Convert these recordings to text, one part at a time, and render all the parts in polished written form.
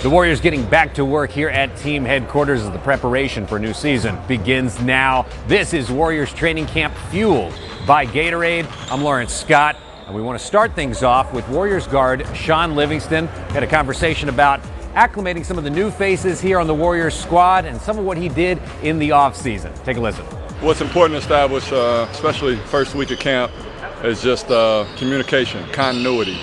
The Warriors getting back to work here at team headquarters as the preparation for a new season begins now. This is Warriors training camp fueled by Gatorade. I'm Lawrence Scott, and we want to start things off with Warriors guard Shaun Livinston. We had a conversation about acclimating some of the new faces here on the Warriors squad and some of what he did in the offseason. Take a listen. What's important to establish, especially first week of camp, is just communication, continuity.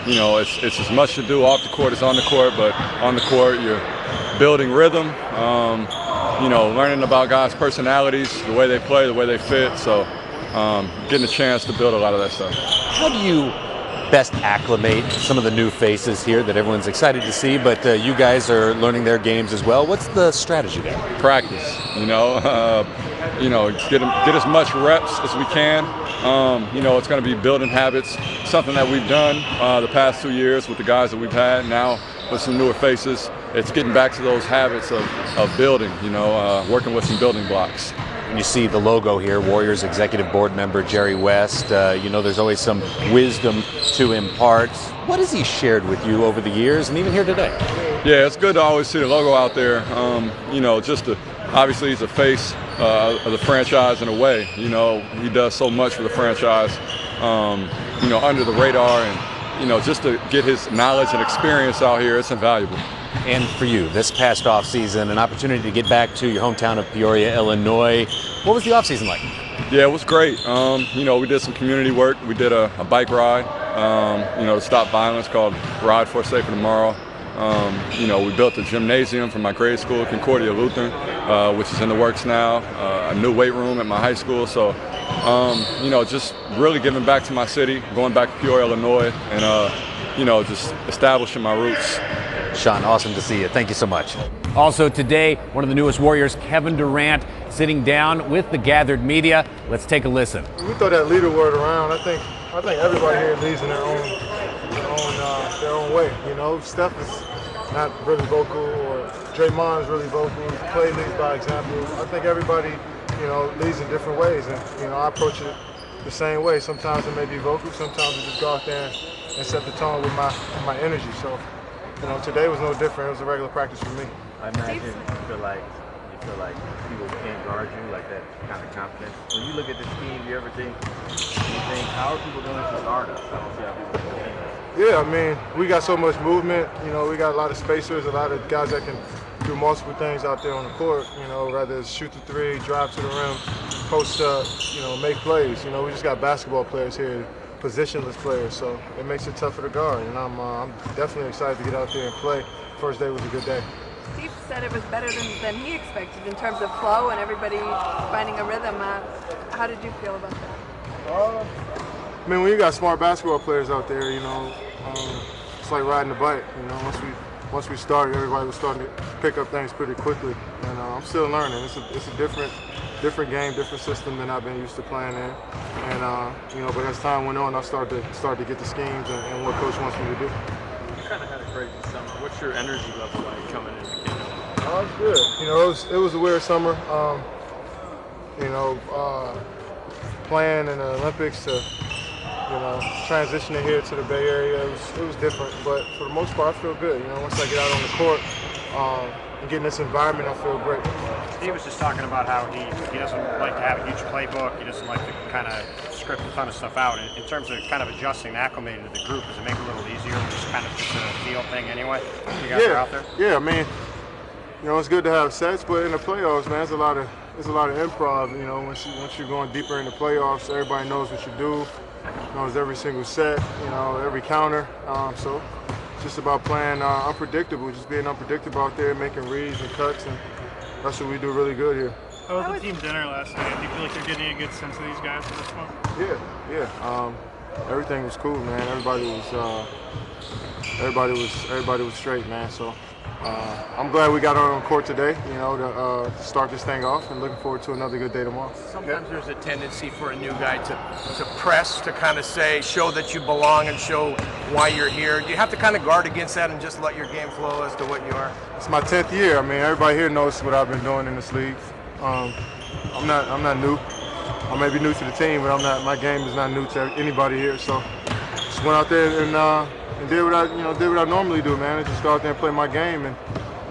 It's as much to do off the court as on the court, but on the court you're building rhythm, learning about guys' personalities, the way they play, the way they fit. So getting a chance to build a lot of that stuff. How do you best acclimate some of the new faces here that everyone's excited to see, but you guys are learning their games as well? What's the strategy there? Practice, get as much reps as we can. It's going to be building habits, something that we've done the past 2 years with the guys that we've had. Now with some newer faces, it's getting back to those habits of building, working with some building blocks. When you see the logo here, Warriors Executive Board member Jerry West, there's always some wisdom to impart. What has he shared with you over the years and even here today? Yeah, it's good to always see the logo out there. Obviously he's a face of the franchise in a way. He does so much for the franchise, under the radar, and just to get his knowledge and experience out here, it's invaluable. And for you, this past offseason, an opportunity to get back to your hometown of Peoria, Illinois. What was the offseason like? Yeah, it was great. We did some community work. We did a bike ride, to stop violence called Ride for a Safer Tomorrow. We built a gymnasium for my grade school, Concordia Lutheran, which is in the works now, a new weight room at my high school. So, just really giving back to my city, going back to Peoria, Illinois, and, just establishing my roots. Shaun, awesome to see you. Thank you so much. Also today, one of the newest Warriors, Kevin Durant, sitting down with the gathered media. Let's take a listen. We throw that leader word around. I think everybody here leads in their own way. Steph is not really vocal, or Draymond is really vocal. Clay leads by example. I think everybody, leads in different ways, and I approach it the same way. Sometimes it may be vocal. Sometimes I just go out there and set the tone with my energy. So. Today was no different. It was a regular practice for me. I imagine you feel like people can't guard you, like that kind of confidence. When you look at this team, do you think, how are people going to guard us? I don't see how people do that. Yeah, we got so much movement. We got a lot of spacers, a lot of guys that can do multiple things out there on the court. Whether it's shoot the three, drive to the rim, post up, make plays. We just got basketball players here. Positionless players, so it makes it tougher to guard, and I'm definitely excited to get out there and play. First day was a good day. Steve said it was better than he expected in terms of flow and everybody finding a rhythm. How did you feel about that? When you got smart basketball players out there, it's like riding a bike. Once we started, everybody was starting to pick up things pretty quickly, and I'm still learning. It's a different game, different system than I've been used to playing in, and but as time went on, I started to get the schemes and what coach wants me to do. You kind of had a crazy summer. What's your energy level like coming into camp? It's good. It was a weird summer. Playing in the Olympics to transitioning here to the Bay Area, it was different, but for the most part, I feel good. Once I get out on the court and get in this environment, I feel great. Steve was just talking about how he doesn't like to have a huge playbook. He doesn't like to kind of script a ton of stuff out. In terms of kind of adjusting and acclimating to the group, does it make it a little easier? Just kind of just a feel thing anyway? You guys are out there? Yeah, it's good to have sets, but in the playoffs, man, there's a lot of improv. Once you're going deeper in the playoffs, everybody knows what you do. Knows every single set, every counter. So it's just about playing unpredictable, just being unpredictable out there, making reads and cuts, and that's what we do really good here. How was the team dinner last night? Do you feel like you're getting a good sense of these guys at this point? Yeah. Everything was cool, man. Everybody was straight, man. So I'm glad we got on court today, to start this thing off, and looking forward to another good day tomorrow. Sometimes there's a tendency for a new guy to press, to kind of show that you belong and show why you're here. You have to kind of guard against that and just let your game flow as to what you are. It's my 10th year. Everybody here knows what I've been doing in this league. I'm not new. I may be new to the team, but my game is not new to anybody here. So just went out there and and did what I normally do, man. I just go out there and play my game, and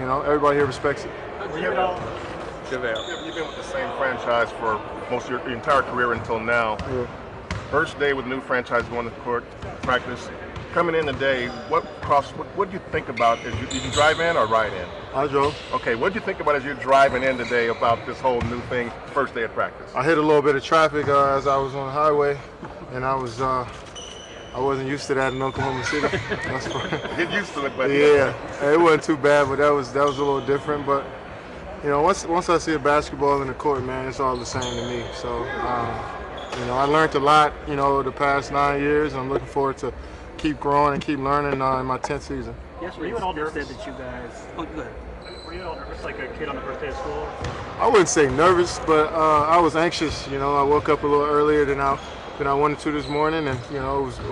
everybody here respects it. You've been with the same franchise for most of your entire career until now. Yeah. First day with the new franchise going to court practice. Coming in today, what did you think about? Did you drive in or ride in? I drove. Okay, what did you think about as you're driving in today about this whole new thing, first day of practice? I hit a little bit of traffic as I was on the highway, and I wasn't used to that in Oklahoma City. That's fine. Get used to it, but yeah, it wasn't too bad, but that was a little different. But once I see a basketball in the court, man, it's all the same to me. So I learned a lot, the past 9 years, and I'm looking forward to keep growing and keep learning in my 10th season. Yes, were you at all nervous that you guys? Oh, go ahead. Were you at all nervous, like a kid on the first day of school? I wouldn't say nervous, but I was anxious. I woke up a little earlier than I wanted to this morning, and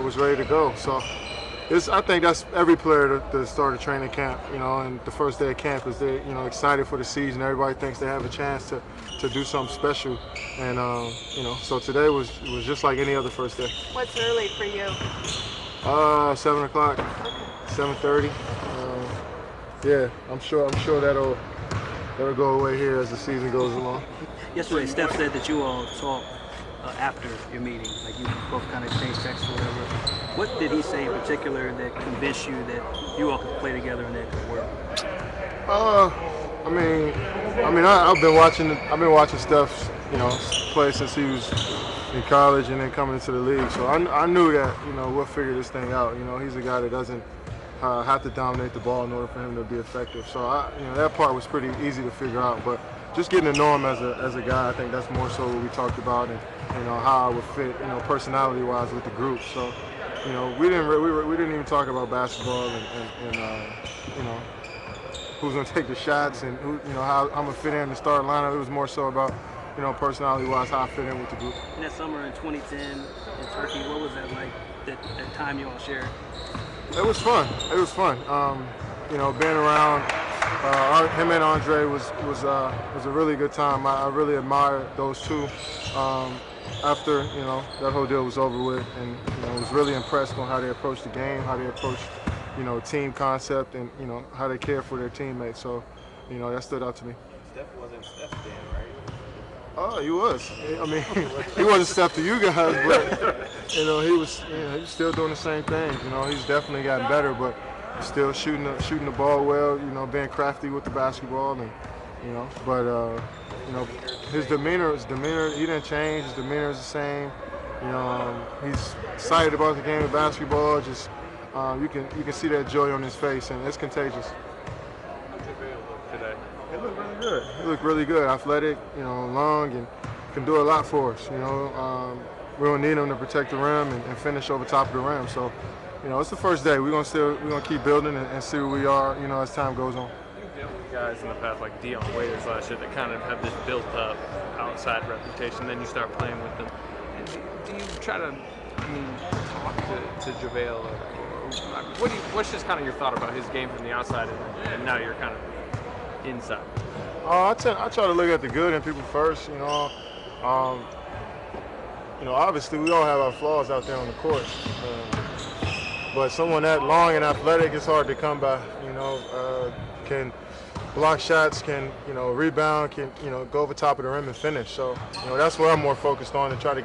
was ready to go. So I think that's every player to start a training camp. And the first day of camp is they're excited for the season. Everybody thinks they have a chance to do something special, and so today was just like any other first day. What's early for you? 7 o'clock, 7:30. Yeah, I'm sure that'll go away here as the season goes along. Yesterday, Steph said that you all talked after your meeting, like you both kind of exchanged texts or whatever. What did he say in particular that convinced you that you all could play together and that could work? I've been watching Steph, play since he was in college and then coming into the league. So I knew that, we'll figure this thing out. He's a guy that doesn't have to dominate the ball in order for him to be effective. So that part was pretty easy to figure out. But just getting to know him as a guy, I think that's more so what we talked about, and how I would fit, personality-wise with the group. So we didn't even talk about basketball and who's gonna take the shots and how I'm gonna fit in the starting lineup. It was more so about personality-wise, how I fit in with the group. In that summer in 2010 in Turkey, what was that like? That time you all shared? It was fun. Being around him and Andre was a really good time. I really admired those two. After that whole deal was over with, and was really impressed on how they approached the game, how they approached team concept, and how they care for their teammates. So that stood out to me. Steph wasn't Steph then, right? Oh, he was. He wasn't Steph to you guys, but he was. He's still doing the same thing. He's definitely gotten better, but still shooting the ball well. Being crafty with the basketball, and his demeanor. He didn't change. His demeanor is the same. He's excited about the game of basketball. Just you can see that joy on his face, and it's contagious. Today. He looked really good. He looked really good. Athletic, long, and can do a lot for us. We don't need him to protect the rim and finish over top of the rim. So, it's the first day. We're gonna keep building and see where we are, as time goes on. You dealt with guys in the past like Dion Waiters last year that kind of have this built-up outside reputation. Then you start playing with them. And do you try to, talk to JaVale, or what's just kind of your thought about his game from the outside, and now you're kind of inside? I try to look at the good in people first. Obviously we all have our flaws out there on the court, but someone that long and athletic is hard to come by. Can block shots, can rebound, can go over top of the rim and finish. So that's what I'm more focused on, and try to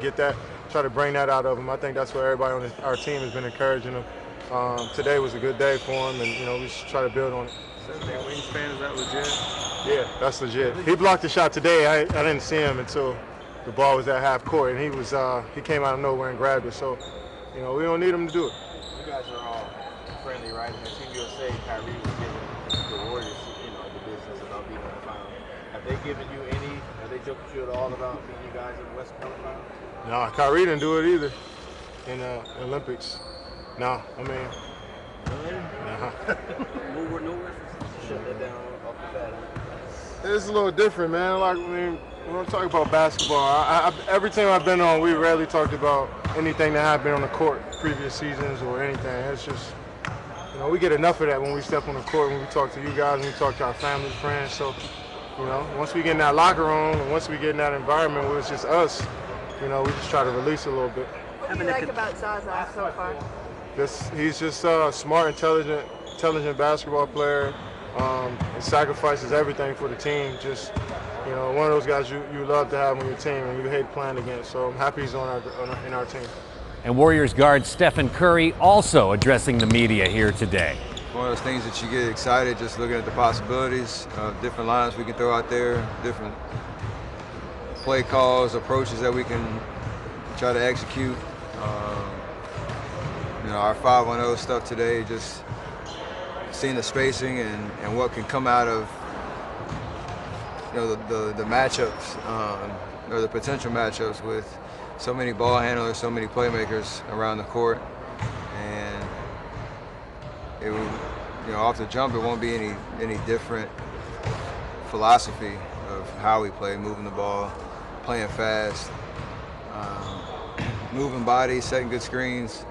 bring that out of him. I think that's what everybody on our team has been encouraging him. Today was a good day for him, and we should try to build on it. 7-8 wingspan, is that legit? Yeah, that's legit. He blocked the shot today. I didn't see him until the ball was at half court, and he came out of nowhere and grabbed it. So, we don't need him to do it. You guys are all friendly, right? And Team USA, Kyrie was giving the Warriors, the business about being in the finals. Have they given you have they joked with you at all about being you guys in the West Coast finals? No, Kyrie didn't do it either in the Olympics. No, Really? Nah. No reference. Shut that down off the bat. It's a little different, man. When we talk about basketball, every team I've been on, we rarely talked about anything that happened on the court, previous seasons or anything. It's just, we get enough of that when we step on the court, when we talk to you guys, when we talk to our family, friends. So, once we get in that locker room, and once we get in that environment where it's just us, we just try to release a little bit. What do you like about Zaza so far? he's just a smart, intelligent basketball player. He sacrifices everything for the team. Just, you know, one of those guys you love to have on your team and you hate playing against. So I'm happy he's in our team. And Warriors guard Stephen Curry also addressing the media here today. One of those things that you get excited just looking at the possibilities of different lines we can throw out there, different play calls, approaches that we can try to execute. You know, our 5-on-0 stuff today, just seeing the spacing and what can come out of, you know, the matchups or the potential matchups with so many ball handlers, so many playmakers around the court, and it would, you know, off the jump, it won't be any different philosophy of how we play, moving the ball, playing fast, moving bodies, setting good screens,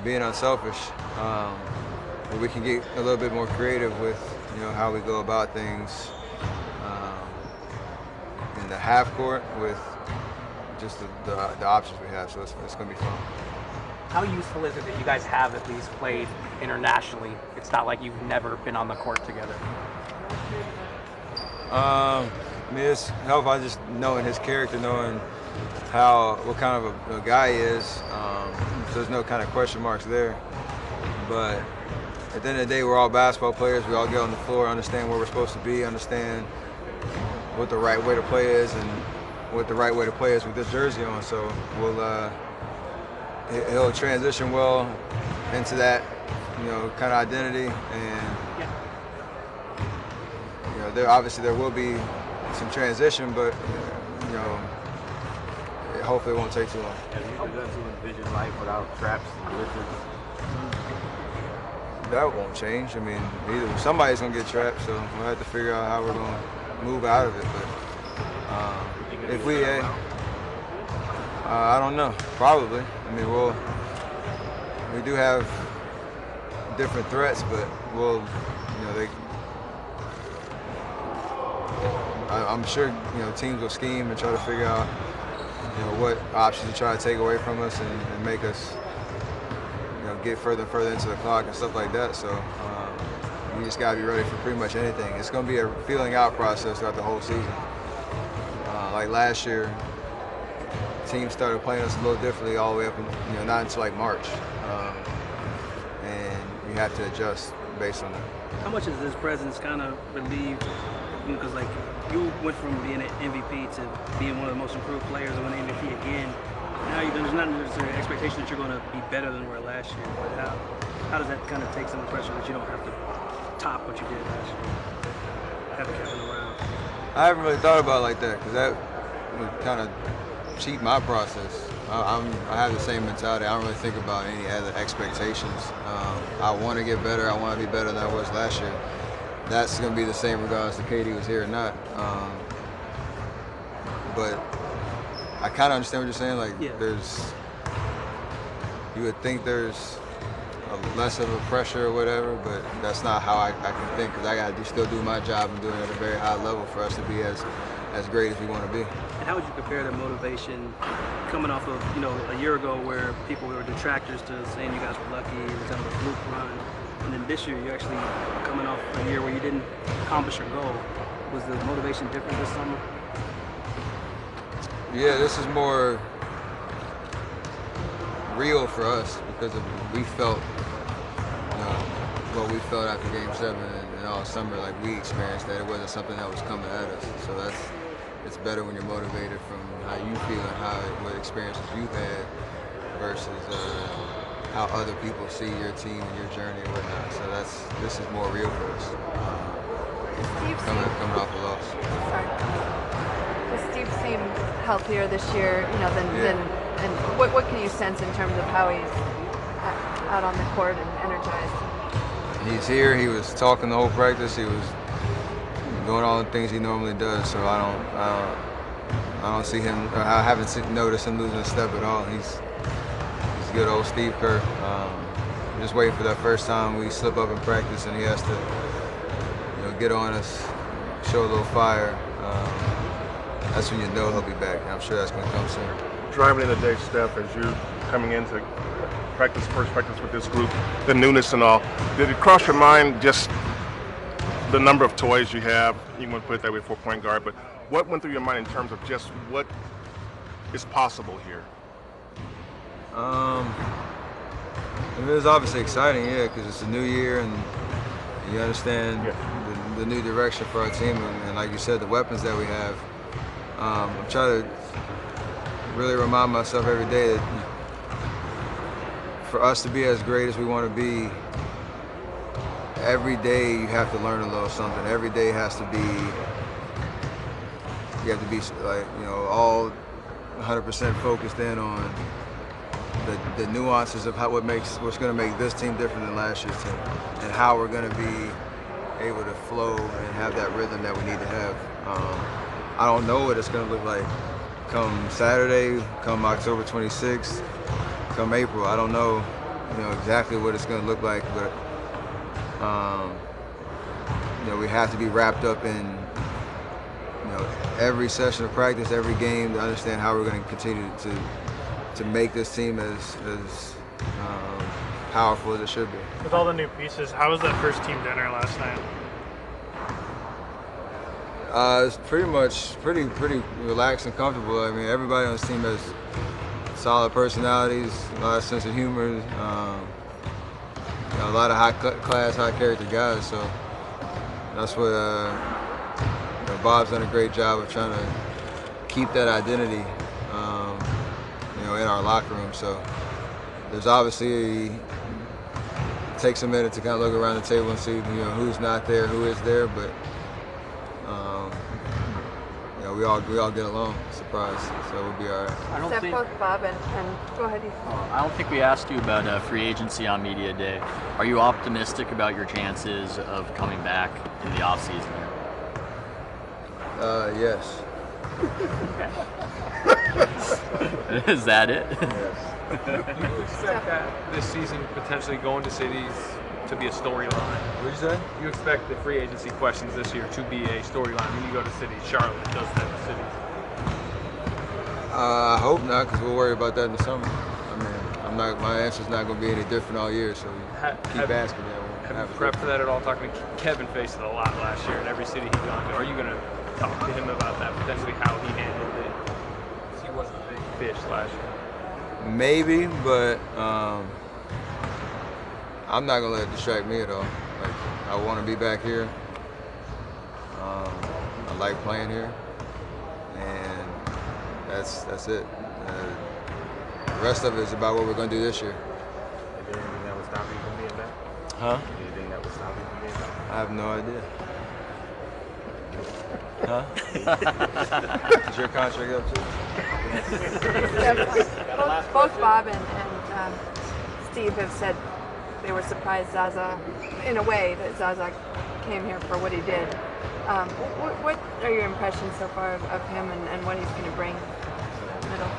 being unselfish. But we can get a little bit more creative with, you know, how we go about things in the half court with just the options we have. So it's going to be fun. How useful is it that you guys have at least played internationally? It's not like you've never been on the court together. I mean, it's helpful just knowing his character, knowing what kind of a guy he is. So there's no kind of question marks there. But at the end of the day, we're all basketball players. We all get on the floor, understand where we're supposed to be, understand what the right way to play is, and what the right way to play is with this jersey on. So he'll transition well into that, you know, kind of identity. And you know, obviously there will be some transition, but you know, hopefully it won't take too long. Have you begun to envision life without traps and lizards? That won't change. I mean, either somebody's gonna get trapped, so we'll have to figure out how we're gonna move out of it. But if we, I don't know. Probably. I mean, we do have different threats, but you know, I'm sure, you know, teams will scheme and try to figure out, you know, what options to try to take away from us and make us, you know, get further and further into the clock and stuff like that. So you just gotta be ready for pretty much anything. It's gonna be a feeling out process throughout the whole season. Like last year, teams started playing us a little differently all the way up, you know, not until like March, and you have to adjust based on that. How much is this presence kind of relieved? Because like you went from being an MVP to being one of the most improved players and winning MVP again. Now there's not necessarily an expectation that you're going to be better than you were last year. But how does that kind of take some of the pressure that you don't have to top what you did last year? Having Kevin around. I haven't really thought about it like that because that would kind of cheat my process. I have the same mentality. I don't really think about any other expectations. I want to get better. I want to be better than I was last year. That's going to be the same regardless if KD was here or not. But I kind of understand what you're saying. Like, you would think there's less of a pressure or whatever, but that's not how I can think, because I got to still do my job and do it at a very high level for us to be as great as we want to be. And how would you compare the motivation coming off of, you know, a year ago where people were detractors to saying you guys were lucky, it was kind of a fluke run, and then this year you're actually coming off a year where you didn't accomplish your goal. Was the motivation different this summer? Yeah, this is more real for us because we felt what we felt after Game 7 and all summer. Like, we experienced that. It wasn't something that was coming at us. So it's better when you're motivated from how you feel and what experiences you've had versus how other people see your team and your journey and whatnot. So this is more real for us. Coming off a loss. Well, Steve seemed healthier this year, you know, than and what can you sense in terms of how he's out on the court and energized? He's here. He was talking the whole practice. He was doing all the things he normally does. So I don't see him. I haven't noticed him losing a step at all. He's good old Steve Kerr. I'm just waiting for that first time we slip up in practice and he has to, you know, get on us, show a little fire. That's when you know he'll be back. I'm sure that's going to come soon. Driving in today, Steph, as you coming into practice, first practice with this group, the newness and all. Did it cross your mind just the number of toys you have? You want to put it that way for point guard, but what went through your mind in terms of just what is possible here? It was obviously exciting, yeah, because it's a new year and you understand the new direction for our team, and like you said, the weapons that we have. I'm trying to really remind myself every day that for us to be as great as we want to be, every day you have to learn a little something. Every day has to be, you have to be like, you know, all 100% focused in on the nuances of what's going to make this team different than last year's team, and how we're going to be able to flow and have that rhythm that we need to have. I don't know what it's going to look like come Saturday, come October 26th, come April. I don't know, exactly what it's going to look like, but we have to be wrapped up in every session of practice, every game, to understand how we're going to continue to make this team as powerful as it should be. With all the new pieces, how was that first team dinner last night? It's pretty relaxed and comfortable. I mean, everybody on this team has solid personalities, a lot of sense of humor, a lot of high-class, high-character guys. So that's what Bob's done a great job of trying to keep that identity, in our locker room. So there's obviously, it takes a minute to kind of look around the table and see who's not there, who is there, but we all get along. Surprise, so we'll be all right. Except both Bob and go ahead. I don't think we asked you about free agency on media day. Are you optimistic about your chances of coming back in the offseason? Yes. Is that it? Yes. You expect that this season potentially going to cities to be a storyline? What did you say? You expect the free agency questions this year to be a storyline when you go to cities, Charlotte, those type of cities? I hope not, because we'll worry about that in the summer. I mean, my answer's not going to be any different all year, so keep asking that. Have you prepped for that at all? Talking to Kevin faced it a lot last year in every city he's gone to. Are you going to talk to him about that, potentially how he handled it? Because he wasn't a big fish last year. Maybe, but I'm not going to let it distract me at all. Like, I want to be back here. I like playing here, and that's it. The rest of it is about what we're going to do this year. Is there anything that would stop you from being back? Huh? Anything that would stop you from being back? I have no idea. Huh? Is your contract up too? Both Bob and Steve have said they were surprised Zaza, in a way, that Zaza came here for what he did. What are your impressions so far of him and what he's going to bring to that middle?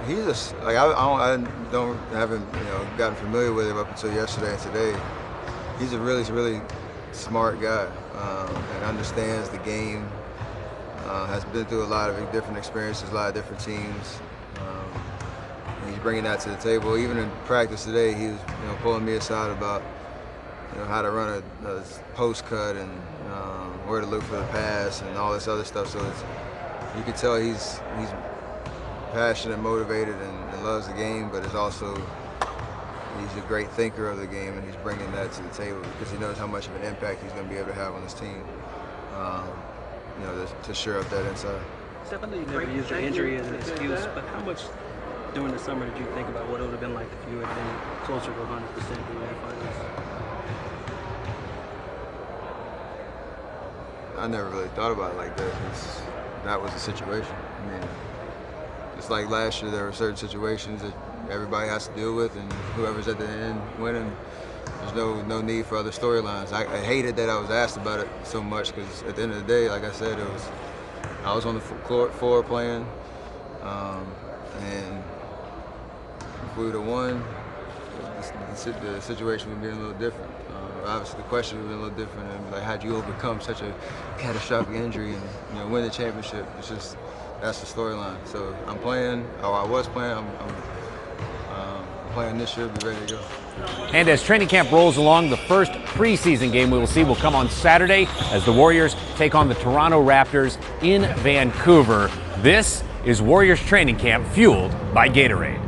He's I haven't gotten familiar with him up until yesterday and today. He's a really smart guy and understands the game. Has been through a lot of different experiences, a lot of different teams. He's bringing that to the table. Even in practice today, he was pulling me aside about how to run a post cut and where to look for the pass and all this other stuff. So you can tell he's passionate, motivated, and loves the game, but he's a great thinker of the game, and he's bringing that to the table because he knows how much of an impact he's going to be able to have on his team. To shore up that inside. Steph, I know you never used your injury as an excuse, but how much during the summer did you think about what it would have been like if you had been closer to 100% in the finals? I never really thought about it like that. That was the situation. I mean, it's like last year, there were certain situations that everybody has to deal with, and whoever's at the end winning, there's no need for other storylines. I hated that I was asked about it so much because at the end of the day, like I said, I was on the floor playing, and if we would have won, the situation would be a little different. Obviously, the question would be a little different. And like, how'd you overcome such a catastrophic injury and win the championship? It's just that's the storyline. So I'm playing. I was playing. I'm playing this year, be ready to go. And as training camp rolls along, the first preseason game we will see will come on Saturday as the Warriors take on the Toronto Raptors in Vancouver. This is Warriors training camp fueled by Gatorade.